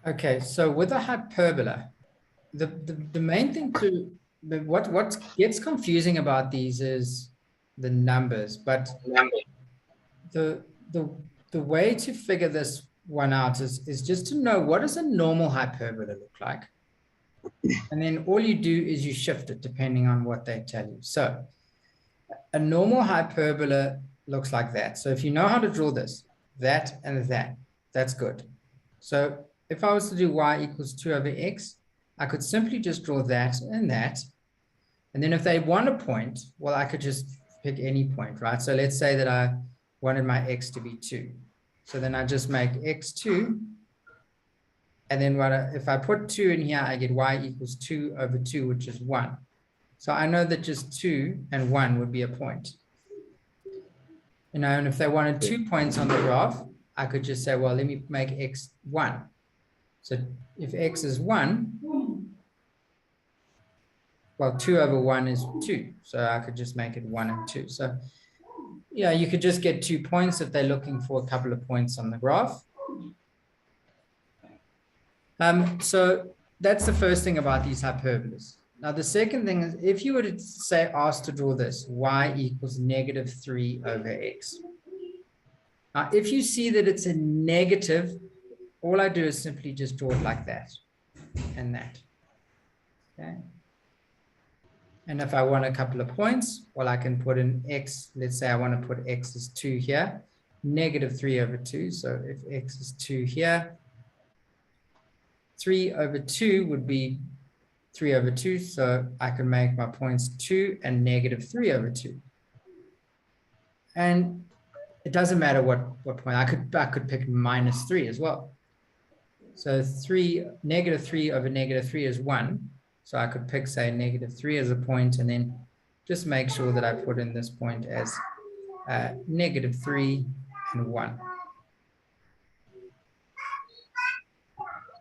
Okay, so with a hyperbola, the main thing what gets confusing about these is the numbers, but the the the way to figure this one out is just to know what does a normal hyperbola look like, and then all you do is you shift it depending on what they tell you. So a normal hyperbola looks like that. So if you know how to draw this, that and that, that's good. So if I was to do y equals 2 over x, I could simply just draw that and that. And then if they want a point, well, I could just pick any point, right? So let's say that I wanted my x to be 2. So then I just make x2. And then if I put 2 in here, I get y equals 2 over 2, which is 1. So I know that just 2 and 1 would be a point. You know, and if they wanted 2 points on the graph, I could just say, well, let me make x 1. So if x is 1, well, 2 over 1 is 2. So I could just make it 1 and 2. So, yeah, you could just get 2 points if they're looking for a couple of points on the graph. So that's the first thing about these hyperbolas. Now, the second thing is, if you were to say, asked to draw this, y equals -3 over x. Now, if you see that it's a negative, all I do is simply just draw it like that and that. Okay. And if I want a couple of points, well, I can put in x. Let's say I want to put x is 2 here, -3 over 2. So if x is 2 here, 3 over 2 would be 3 over 2. So I can make my points 2 and -3 over 2. And it doesn't matter what point. I could pick -3 as well. So -3 over -3 is 1. So I could pick, say, -3 as a point, and then just make sure that I put in this point as -3 and 1.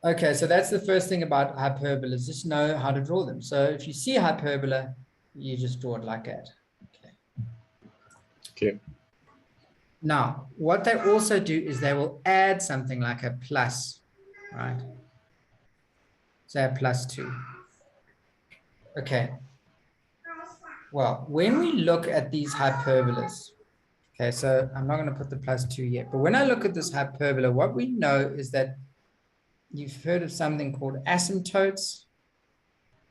Okay, so that's the first thing about hyperbolas. Just know how to draw them. So if you see a hyperbola, you just draw it like that. Okay. Now, what they also do is they will add something like a plus, right? Say a +2. Okay. Well, when we look at these hyperbolas, okay, so I'm not going to put the +2 yet, but when I look at this hyperbola, what we know is that you've heard of something called asymptotes.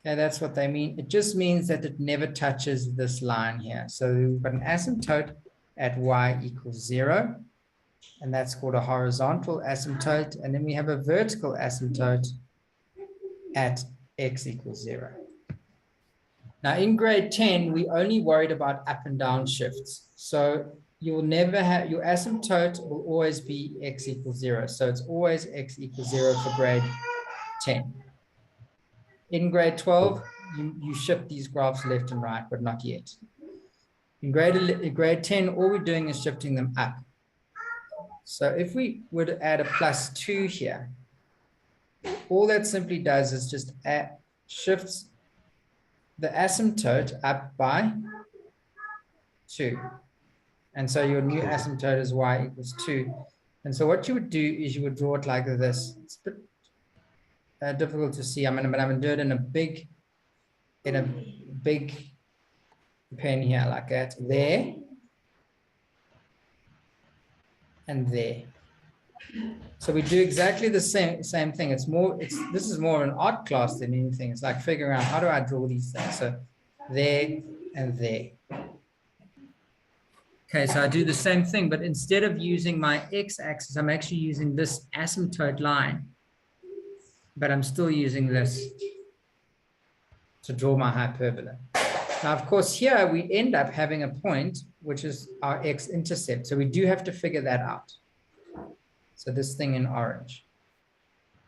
Okay, that's what they mean. It just means that it never touches this line here. So we've got an asymptote at y equals 0, and that's called a horizontal asymptote. And then we have a vertical asymptote at x equals 0. Now in grade 10, we only worried about up and down shifts. So you will never have, your asymptote will always be x equals 0. So it's always x equals 0 for grade 10. In grade 12, you shift these graphs left and right, but not yet. In grade 10, all we're doing is shifting them up. So if we were to add a +2 here, all that simply does is just shifts the asymptote up by 2. And so your new asymptote is y equals 2. And so what you would do is you would draw it like this. It's a bit difficult to see. But I'm going to do it in a big pen here, like that. There. And there. So we do exactly the same thing. This is more of an art class than anything. It's like figuring out, how do I draw these things? So there and there. Okay, so I do the same thing, but instead of using my x-axis, I'm actually using this asymptote line, but I'm still using this to draw my hyperbola. Now, of course, here we end up having a point, which is our x-intercept. So we do have to figure that out. So this thing in orange.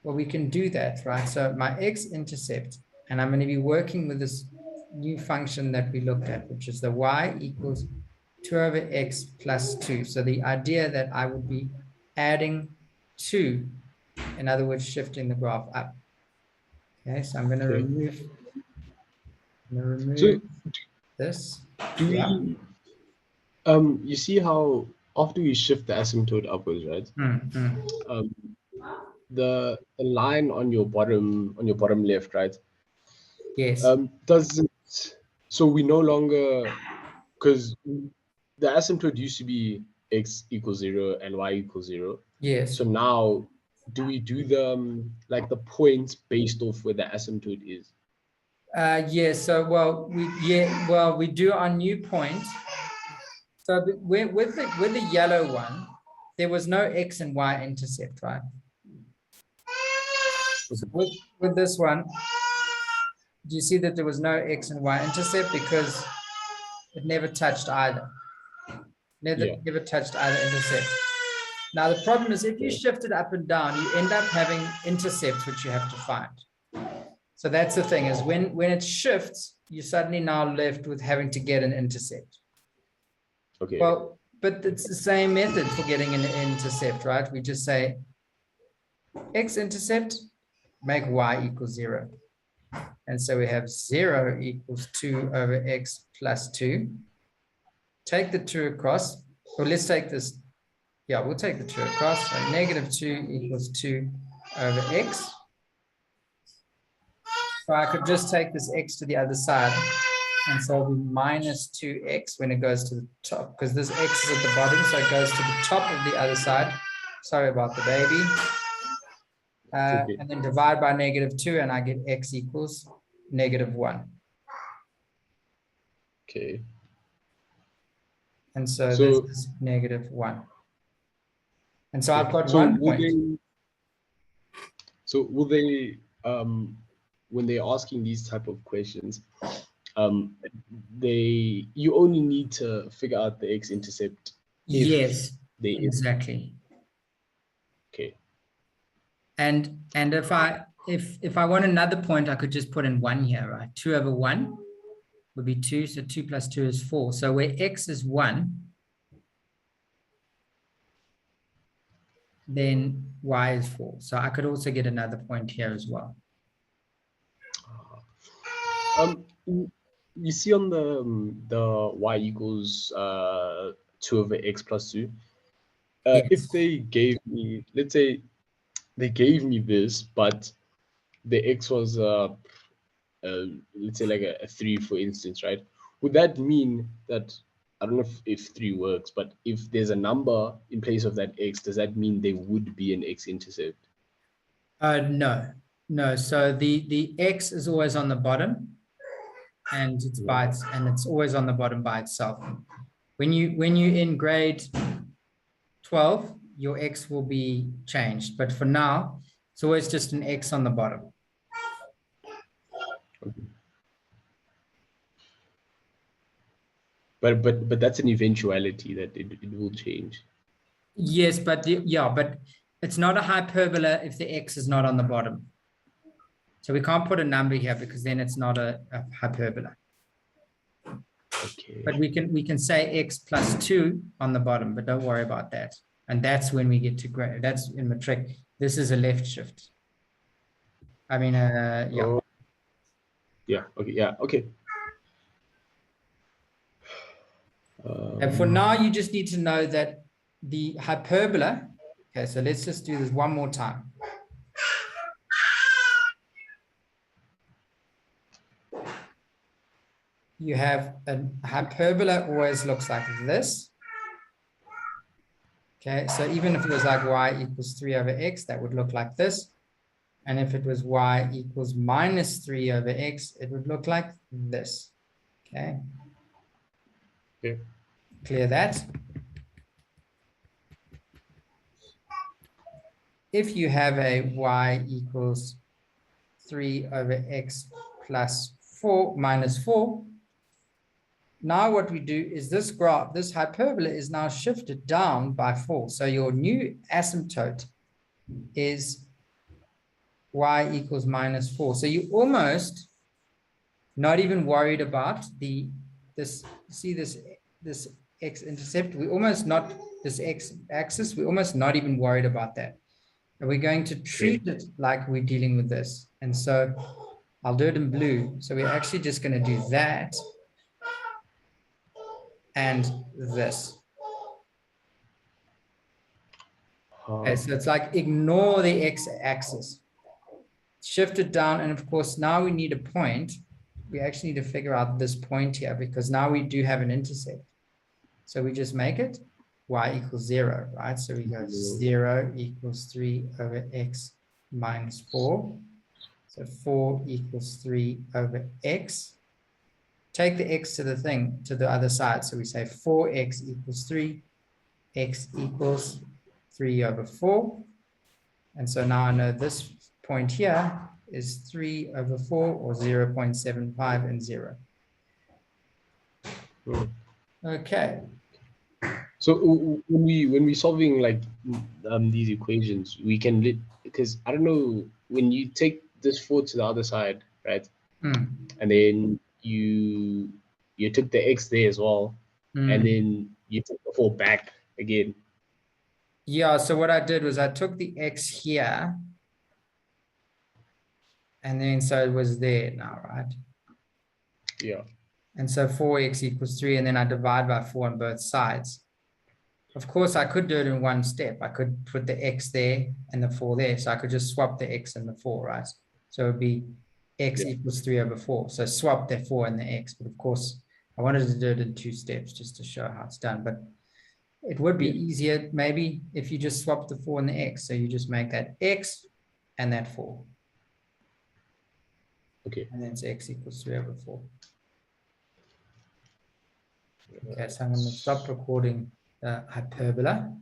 Well, we can do that, right? So my x-intercept, and I'm going to be working with this new function that we looked at, which is the y equals 2 over x plus 2. So the idea that I would be adding 2, in other words, shifting the graph up. Okay, so I'm going to remove this. You see how after we shift the asymptote upwards, right? the line on your bottom left, right? Yes. Does it, so we no longer, because the asymptote used to be x equals 0 and y equals 0. Yes. So now, do we do the like the points based off where the asymptote is? Yes. So we do our new point. So with the yellow one, there was no x and y intercept, right? So with this one, do you see that there was no x and y intercept because it never touched either? Never touched either intercept. Now the problem is if you shift it up and down, you end up having intercepts which you have to find. So that's the thing, is when it shifts, you're suddenly now left with having to get an intercept. Okay. Well, but it's the same method for getting an intercept, right? We just say x-intercept, make y equals 0. And so we have 0 equals 2 over x plus 2. Take the 2 across, or let's take this. Yeah, we'll take the 2 across. So negative 2 equals 2 over x. So I could just take this x to the other side. And so it'll be minus 2x when it goes to the top, because this x is at the bottom, so it goes to the top of the other side. Sorry about the baby. And then divide by negative 2, and I get x equals negative 1. Okay. And so this is negative 1. And so I've got 1 point. So will they, when they're asking these type of questions, you only need to figure out the x-intercept. Yes, exactly. Okay. And if I want another point, I could just put in 1 here, right? 2 over 1 would be 2, so 2 plus 2 is 4. So where x is 1, then y is 4. So I could also get another point here as well. You see on the y equals 2 over x plus 2. Yes. If they gave me, let's say they gave me this, but the x was let's say like a 3, for instance, right? Would that mean that, I don't know if 3 works, but if there's a number in place of that x, does that mean there would be an x-intercept? No. So the x is always on the bottom, and it's always on the bottom by itself. When you're in grade 12, your x will be changed, but for now, it's always just an x on the bottom. But that's an eventuality that it will change. Yes, but but it's not a hyperbola if the x is not on the bottom. So we can't put a number here because then it's not a hyperbola. Okay. But we can say x plus 2 on the bottom, but don't worry about that. And that's when we get to grade. That's in matric. This is a left shift. I mean, yeah. Oh. Yeah. Okay. Yeah. Okay. And for now, you just need to know that the hyperbola. Okay, so let's just do this one more time. You have a hyperbola always looks like this. Okay, so even if it was like y equals 3 over x, that would look like this. And if it was y equals minus 3 over x, it would look like this. Okay. Okay. Clear that? If you have a y equals 3 over x plus 4 minus 4, now what we do is this graph, this hyperbola is now shifted down by 4. So your new asymptote is y equals minus 4. So you almost not even worried about this x-intercept. We almost not, this x-axis, we're almost not even worried about that. And we're going to treat it like we're dealing with this. And so I'll do it in blue. So we're actually just going to do that and this. Okay, so it's like ignore the x-axis. Shift it down, and of course, now we need a point. We actually need to figure out this point here because now we do have an intercept. So we just make it y equals 0, right? So we go 0 equals 3 over x minus 4. So 4 equals 3 over x. Take the x to the thing, to the other side. So we say 4x equals 3, x equals 3 over 4. And so now I know this point here is 3 over 4 or 0.75 and 0. Okay. So when we solving like these equations, we can because I don't know, when you take this 4 to the other side, right? And then you took the x there as well, and then you took the 4 back again. Yeah, so what I did was I took the x here, and then so it was there now, right? Yeah. And so 4x equals 3, and then I divide by 4 on both sides. Of course, I could do it in one step. I could put the x there and the 4 there. So I could just swap the x and the 4, right? So it would be x equals 3 over 4. So swap the 4 and the x. But of course, I wanted to do it in 2 steps just to show how it's done. But it would be easier maybe if you just swap the 4 and the x. So you just make that x and that 4. Okay. And then it's x equals 3 over 4. Okay, so I'm going to stop recording the hyperbola.